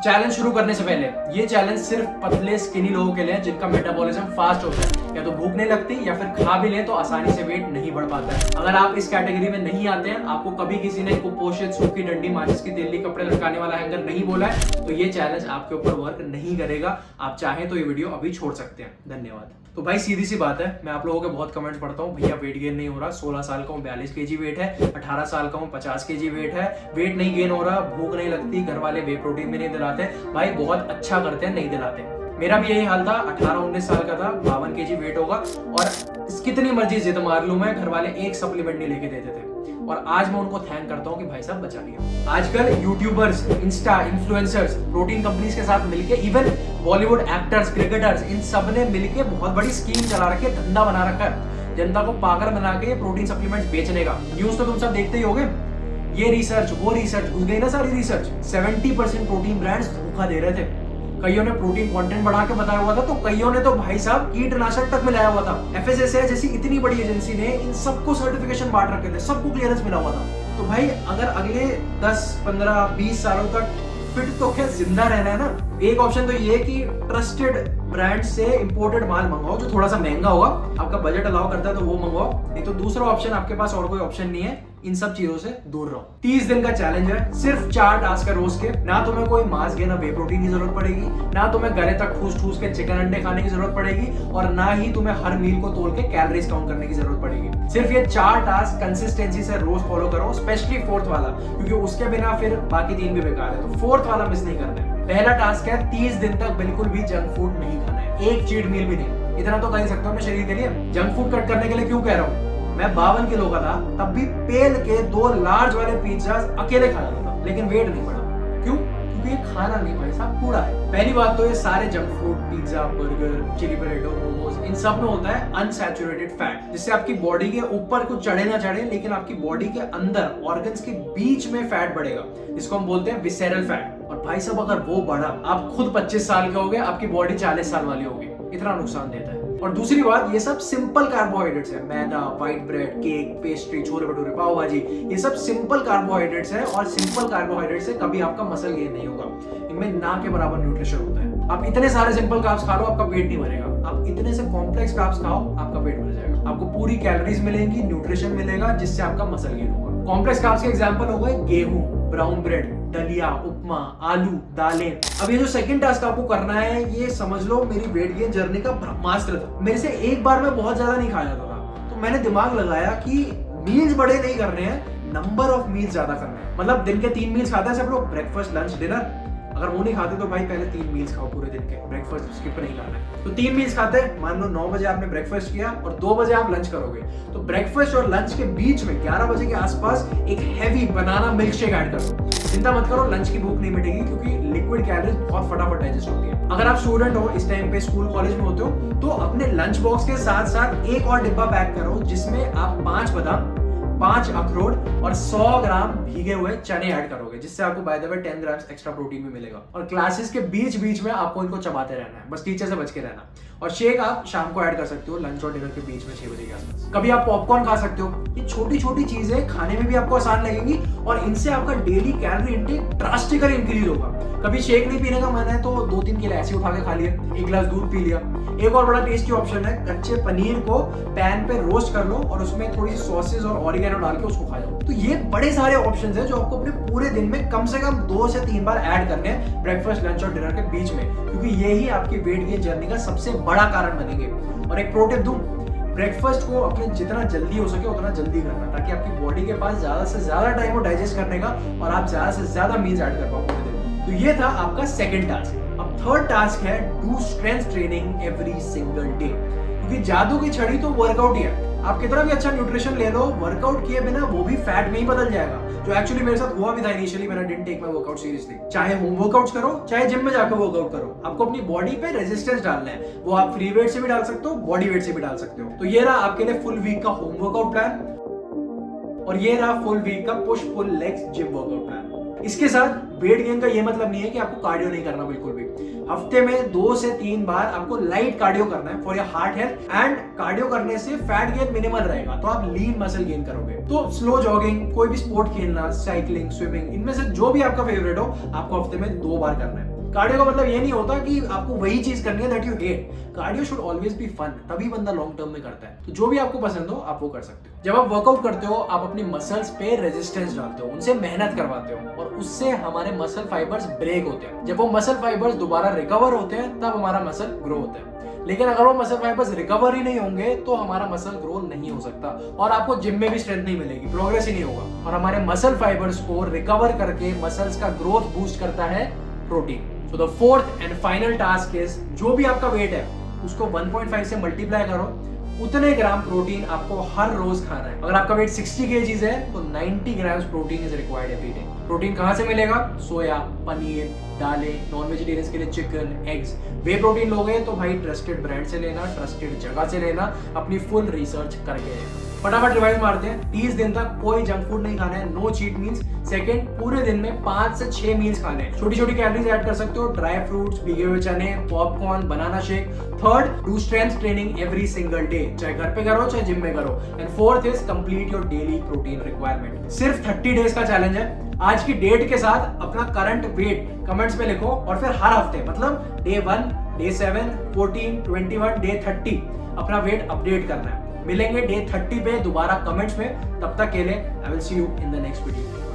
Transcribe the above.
Challenge शुरू करने से पहले, ये चैलेंज सिर्फ पतले स्किनी लोगों के लिए है जिनका मेटाबॉलिज्म फास्ट होता है, या तो भूख नहीं लगती या फिर खा भी लें तो आसानी से वेट नहीं बढ़ पाता है। अगर आप इस कैटेगरी में नहीं आते हैं, आपको कभी किसी ने कुपोषित, सूखी डंडी, माचिस की तेली, कपड़े लटकाने वाला हैंगर नहीं बोला है, तो ये चैलेंज आपके ऊपर वर्क नहीं करेगा। आप चाहें तो ये वीडियो अभी छोड़ सकते हैं। धन्यवाद। तो भाई सीधी सी बात है, मैं आप लोगों के बहुत कमेंट्स पढ़ता हूँ, भैया वेट गेन नहीं हो रहा, 16 साल का हूँ 42 केजी वेट है, 18 साल का हूँ 50 केजी वेट है, वेट नहीं गेन हो रहा, भूख नहीं लगती, घर वाले वे प्रोटीन भी नहीं दिलाते। भाई बहुत अच्छा करते हैं, नहीं दिलाते। मेरा भी यही हाल था, 18-19 साल का था, 52 केजी वेट होगा, और कितनी मर्जी जिद मार लूं मैं, घर वाले एक सप्लीमेंट नहीं लेके देते थे। और आज मैं उनको थैंक करता हूं कि भाई साहब बचा लिया। आजकल YouTubers, Insta influencers, protein companies के साथ मिलके, इवन बॉलीवुड एक्टर्स, क्रिकेटर्स, इन सब ने मिलके बहुत बड़ी स्कीम चला रखी है, धंधा बना रखा है जनता को पागल बना के प्रोटीन सप्लीमेंट्स बेचने का। न्यूज तो तुम सब देखते ही होगे, ये रिसर्च वो रिसर्च, घुस गई ना सारी रिसर्च। 70% प्रोटीन ब्रांड्स धोखा दे रहे थे। कईयों ने प्रोटीन कंटेंट बढ़ा के बताया हुआ था, तो कईयों ने तो भाई साहब कीटनाशक तक मिलाया हुआ था। एफएसएसआई जैसी इतनी बड़ी एजेंसी ने इन सबको सर्टिफिकेशन बांट रखे थे, सबको क्लियरेंस मिला हुआ था। तो भाई अगर अगले 10, 15, 20 सालों तक फिट तो क्या जिंदा रहना है ना, एक ऑप्शन तो ये कि ट्रस्टेड ब्रांड से इंपोर्टेड माल मंगाओ जो थोड़ा सा महंगा होगा, आपका बजट अलाउ करता है तो वो मंगवाओ। नहीं तो दूसरा ऑप्शन, आपके पास और कोई ऑप्शन नहीं है, इन सब चीजों से दूर रहो। 30 दिन का चैलेंज है, सिर्फ 4 टास्क है रोज के। ना तुम्हें कोई मांस गेना, वे प्रोटीन की जरूरत पड़ेगी, ना तुम्हें गले तक ठूस ठूस के चिकन अंडे खाने की जरूरत पड़ेगी, और ना ही तुम्हें हर मील को तोल के कैलोरीज काउंट करने की जरूरत पड़ेगी। सिर्फ ये 4 टास्क कंसिस्टेंसी से रोज फॉलो करो, स्पेशली 4th वाला, क्योंकि उसके बिना फिर बाकी 3 भी बेकार है। तो 4th वाला मिस नहीं करना है। पहला टास्क है 30 दिन तक बिल्कुल भी जंक फूड नहीं खाना है, एक चीट मील भी नहीं। इतना तो कर ही सकता हूँ मैं शरीर के लिए। जंक फूड कट करने के लिए क्यों कह रहा हूँ, मैं 52 किलो का था, तब भी पेल के 2 लार्ज वाले पिज्जा अकेले खा जाता था, लेकिन वेट नहीं बढ़ा। क्यों? क्योंकि ये खाना नहीं भाई साहब, कूड़ा है। पहली बात तो ये सारे junk food, pizza, burger, chilli potato, momos, इन सब में होता है अनसैचुरेटेड फैट, जिससे आपकी बॉडी के ऊपर कुछ चढ़े ना चढ़े, लेकिन आपकी बॉडी के अंदर ऑर्गन्स के बीच में फैट बढ़ेगा, जिसको हम बोलते हैं विसेरल फैट। और भाई साहब अगर वो बढ़ा, आप खुद 25 साल के हो गए, आपकी बॉडी 40 साल वाली होगी, इतना नुकसान देता है। और दूसरी बात, ये सब सिंपल कार्बोहाइड्रेट्स है, मैदा, white bread, cake, pastry, chole bhature, pav bhaji, ये सब सिंपल कार्बोहाइड्रेट्स है, और सिंपल कार्बोहाइड्रेट से कभी आपका मसल गेन नहीं होगा। इनमें ना के बराबर न्यूट्रिशन होता है। आप इतने सारे सिंपल कार्ब्स खा लो, आपका पेट नहीं भरेगा। आप इतने से कॉम्प्लेक्स कार्ब्स खाओ, आपका पेट भर जाएगा। आपको पूरी कैलोरीज मिलेंगी, न्यूट्रिशन मिलेगा, जिससे आपका मसल गेन होगा। कॉम्प्लेक्स कार्ब्स के एग्जांपल हो गए गेहूं, ब्राउन ब्रेड, दलिया, उपमा, आलू, दालें। अब ये जो सेकंड टास्क आपको करना है, ये समझ लो मेरी वेट गेन जर्नी का ब्रह्मास्त्र था। मेरे से एक बार में बहुत ज्यादा नहीं खाया जाता था, तो मैंने दिमाग लगाया कि मील्स बड़े नहीं करने हैं, नंबर ऑफ मील्स ज्यादा करने हैं। मतलब दिन के 3 मील्स खाते हैं सब लोग, ब्रेकफास्ट, लंच, डिनर। अगर वो नहीं खाते तो भाई पहले 3 मील्स खाओ पूरे दिन के, ब्रेकफास्ट स्किप नहीं करना है। तो 3 मील्स खाते हैं, मान लो 9 बजे आपने ब्रेकफास्ट किया और 2 बजे आप लंच करोगे, तो ब्रेकफास्ट और लंच के बीच में 11 बजे के आसपास एक heavy banana milk shake add कर दो। चिंता मत करो, लंच की भूख नहीं मिटेगी, क्योंकि लिक्विड कैलोरीज बहुत फटाफट डाइजेस्ट होती है। अगर आप स्टूडेंट हो, इस टाइम पे स्कूल कॉलेज में होते हो, तो अपने लंच बॉक्स के साथ साथ एक और डिब्बा पैक करो, जिसमें आप 5 बादाम, 5 अखरोट और 100 ग्राम भीगे हुए चने ऐड करोगे, जिससे आपको by the way 10 gram extra protein भी मिलेगा। और क्लासेस के बीच बीच में आपको इनको चबाते रहना है, बस टीचर से बच के रहना। और शेक आप शाम को ऐड कर सकते हो, लंच और डिनर के बीच में 6 बजे के आसपास। कभी आप पॉपकॉर्न खा सकते हो। ये छोटी छोटी चीजें खाने में भी आपको आसान लगेंगी, और इनसे आपका daily calorie intake drastically increase होगा। कभी शेक नहीं पीने का मन है तो 2-3 केले ऐसे उठा के खा लिया, 1 गिलास दूध पी लिया। एक और बड़ा टेस्टी ऑप्शन है, कच्चे पनीर को पैन पे रोस्ट कर लो और उसमें थोड़ी सी सॉसेज और ऑरिगेनो डाल के उसको खा जाओ। तो ये बड़े सारे ऑप्शंस हैं जो आपको अपने पूरे दिन में कम से कम 2 से 3 बार ऐड करने हैं, ब्रेकफास्ट, लंच और डिनर के बीच में, क्योंकि यही आपकी वेट गेन जर्नी का सबसे बड़ा कारण बनेंगे। और एक प्रो टिप दूं, ब्रेकफास्ट को अपने जितना जल्दी हो सके उतना जल्दी करना, ताकि आपकी बॉडी के पास ज्यादा से ज्यादा टाइम हो डाइजेस्ट करने का, और आप ज्यादा से ज्यादा मील्स ऐड कर पाओ पूरे दिन। तो ये था आपका सेकंड टास्क। अब थर्ड टास्क है do strength training every single day, क्योंकि जादू की छड़ी तो वर्कआउट ही है। आप कितना भी अच्छा न्यूट्रिशन ले लो, वर्कआउट किए बिना वो भी फैट में ही बदल जाएगा, जो एक्चुअली मेरे साथ हुआ भी था इनिशियली। मैंने didn't take my workout seriously. चाहे होम वर्कआउट्स करो, चाहे जिम में जाकर वर्कआउट करो, आपको अपनी बॉडी पे रेजिस्टेंस डालना है। वो आप फ्री वेट से भी डाल सकते हो, बॉडी वेट से भी डाल सकते हो। तो ये रहा आपके लिए फुल वीक का होम वर्कआउट प्लान, और ये रहा फुल वीक का push pull legs gym workout plan. इसके साथ वेट गेन का ये मतलब नहीं है कि आपको कार्डियो नहीं करना बिल्कुल भी। हफ्ते में 2 से 3 बार आपको लाइट कार्डियो करना है for your heart health. And cardio करने से फैट गेन मिनिमल रहेगा, तो आप लीन मसल गेन करोगे। तो स्लो जॉगिंग, कोई भी स्पोर्ट खेलना, साइकिलिंग, स्विमिंग, इनमें से जो भी आपका फेवरेट हो, आपको हफ्ते में 2 बार करना है। कार्डियो का मतलब ये नहीं होता कि आपको वही चीज करनी है that you hate. Cardio should always be fun, तभी बंदा लॉन्ग टर्म में करता है। तो जो भी आपको पसंद हो आप वो कर सकते हो। जब आप वर्कआउट करते हो, आप अपनी मसल्स पे रेजिस्टेंस डालते हो, उनसे मेहनत करवाते हो, और उससे हमारे मसल फाइबर्स ब्रेक होते हैं। जब वो मसल फाइबर्स दोबारा रिकवर होते हैं, तब हमारा मसल ग्रो होता है। लेकिन अगर वो मसल फाइबर्स रिकवर ही नहीं होंगे, तो हमारा मसल ग्रो नहीं हो सकता, और आपको जिम में भी स्ट्रेंथ नहीं मिलेगी, प्रोग्रेस ही नहीं होगा। और हमारे मसल फाइबर्स को रिकवर करके मसल्स का ग्रोथ बूस्ट करता है protein. So the fourth and final task is, जो भी आपका वेट है उसको 1.5 से मल्टीप्लाई करो, उतने ग्राम प्रोटीन आपको हर रोज खाना है। अगर आपका वेट 60 kg है तो 90 grams protein is required every day. Protein कहाँ से मिलेगा? सोया, पनीर, दालें, नॉन वेजिटेरियंस के लिए चिकन, एग्स। वे प्रोटीन लोगे तो भाई ट्रस्टेड ब्रांड से लेना, ट्रस्टेड जगह से लेना, अपनी फुल रिसर्च करके लेना। फटाफट रिवाइज मारते हैं। 30 दिन तक कोई जंक फूड नहीं खाना है, नो चीट मील्स। सेकंड, पूरे दिन में 5 से 6 मील्स खाने हैं, छोटी छोटी कैलोरीज ऐड कर सकते हो, ड्राई फ्रूट्स, भीगे हुए चने, popcorn, banana shake. Third, do strength training every single day, चाहे घर पे करो चाहे जिम में करो। And fourth is complete your daily protein requirement. सिर्फ 30 डेज का चैलेंज है। आज की डेट के साथ अपना करंट वेट कमेंट्स में लिखो, और फिर हर हफ्ते मतलब डे 1, डे 7, 14, 21, डे 30 अपना वेट अपडेट करना है। मिलेंगे डे 30 पे दोबारा कमेंट्स में। तब तक के लिए I will see you in the next video.